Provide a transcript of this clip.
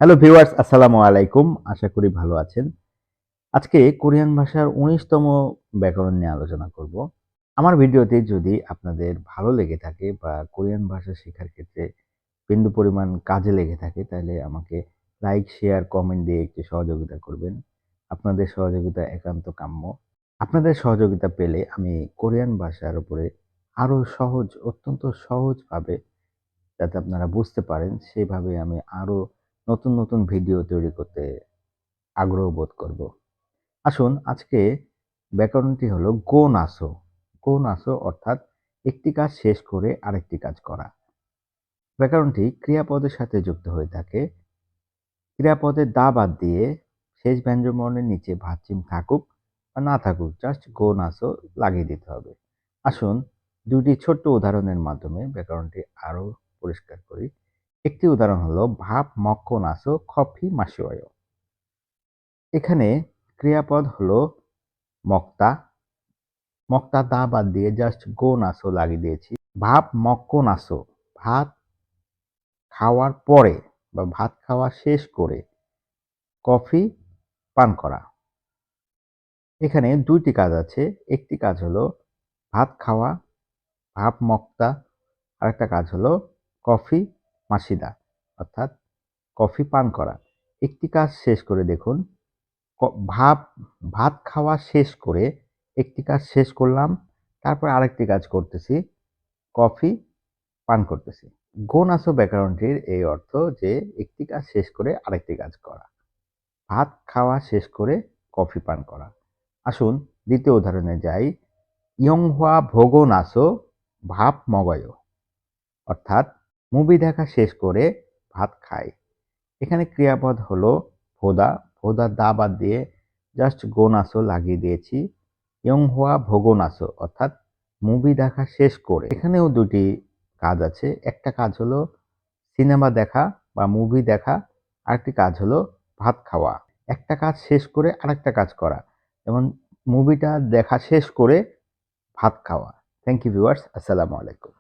Hello viewers, আসসালামু আলাইকুম। আশা করি ভালো আছেন। আজকে কোরিয়ান ভাষার ১৯তম ব্যাকরণ নিয়ে আলোচনা করব। আমার ভিডিওটি যদি আপনাদের ভালো লেগে থাকে বা কোরিয়ান ভাষা শেখার ক্ষেত্রে বিন্দু পরিমাণ কাজে লেগে থাকে, তাহলে আমাকে লাইক, শেয়ার, কমেন্ট দিয়ে একটু সহযোগিতা করবেন। আপনাদের সহযোগিতা একান্ত কাম্য। আপনাদের সহযোগিতা পেলে আমি কোরিয়ান ভাষার উপরে আরো অত্যন্ত সহজভাবে যাতে আপনারা বুঝতে পারেন, সেভাবে আমি আরো নতুন ভিডিও তৈরি করতে আগ্রহ বোধ করব। আসুন আজকে ব্যাকরণটি হলো গো নাসো। গো নাসো অর্থাৎ একটি কাজ শেষ করে আরেকটি কাজ করা। ব্যাকরণটি ক্রিয়াপদের সাথে যুক্ত হয়ে থাকে। ক্রিয়াপদের দা বাদ দিয়ে শেষ ব্যঞ্জনবর্ণের নিচে ভাঁজ-চিহ্ন থাকুক বা না থাকুক, জাস্ট গো নাসো লাগিয়ে দিতে হবে। আসুন দুটি ছোট্ট উদাহরণের মাধ্যমে ব্যাকরণটি আরো পরিষ্কার করি। একটি উদাহরণ হলো ভাব মক্কো নাসো কফি মাসিওয়। এখানে ক্রিয়াপদ হলো মক্তা। মক্তা দা বাদ দিয়ে জাস্ট গো নাসো লাগিয়ে দিয়েছি। ভাব মক্কো নাসো, ভাত খাওয়ার পরে বা ভাত খাওয়া শেষ করে কফি পান করা। এখানে দুইটি কাজ আছে। একটি কাজ হলো ভাত খাওয়া, ভাব মক্তা, আরেকটা কাজ হলো কফি মাসিদা, অর্থাৎ কফি পান করা। একটি কাজ শেষ করে দেখুন, ক ভাব ভাত খাওয়া শেষ করে একটি কাজ শেষ করলাম, তারপর আরেকটি কাজ করতেছি, কফি পান করতেছি। গো-নাসো ব্যাকরণটির এই অর্থ যে একটি কাজ শেষ করে আরেকটি কাজ করা। ভাত খাওয়া শেষ করে কফি পান করা। আসুন দ্বিতীয় উদাহরণে যাই। ইয়ংহোয়া ভোগো-নাসো ভাপ মগয়, অর্থাৎ মুভি দেখা শেষ করে ভাত খাই। এখানে ক্রিয়াপদ হলো ভোদা। ভোদা দা বাদ দিয়ে জাস্ট গো নাসো লাগিয়ে দিয়েছি। ইয়ংহোয়া ভোগো নাসো, অর্থাৎ মুভি দেখা শেষ করে। এখানেও দুটি কাজ আছে। একটা কাজ হলো সিনেমা দেখা বা মুভি দেখা, আরেকটি কাজ হলো ভাত খাওয়া। একটা কাজ শেষ করে আরেকটা কাজ করা, যেমন মুভিটা দেখা শেষ করে ভাত খাওয়া। থ্যাংক ইউ ভিউয়ার্স, আসসালামু আলাইকুম।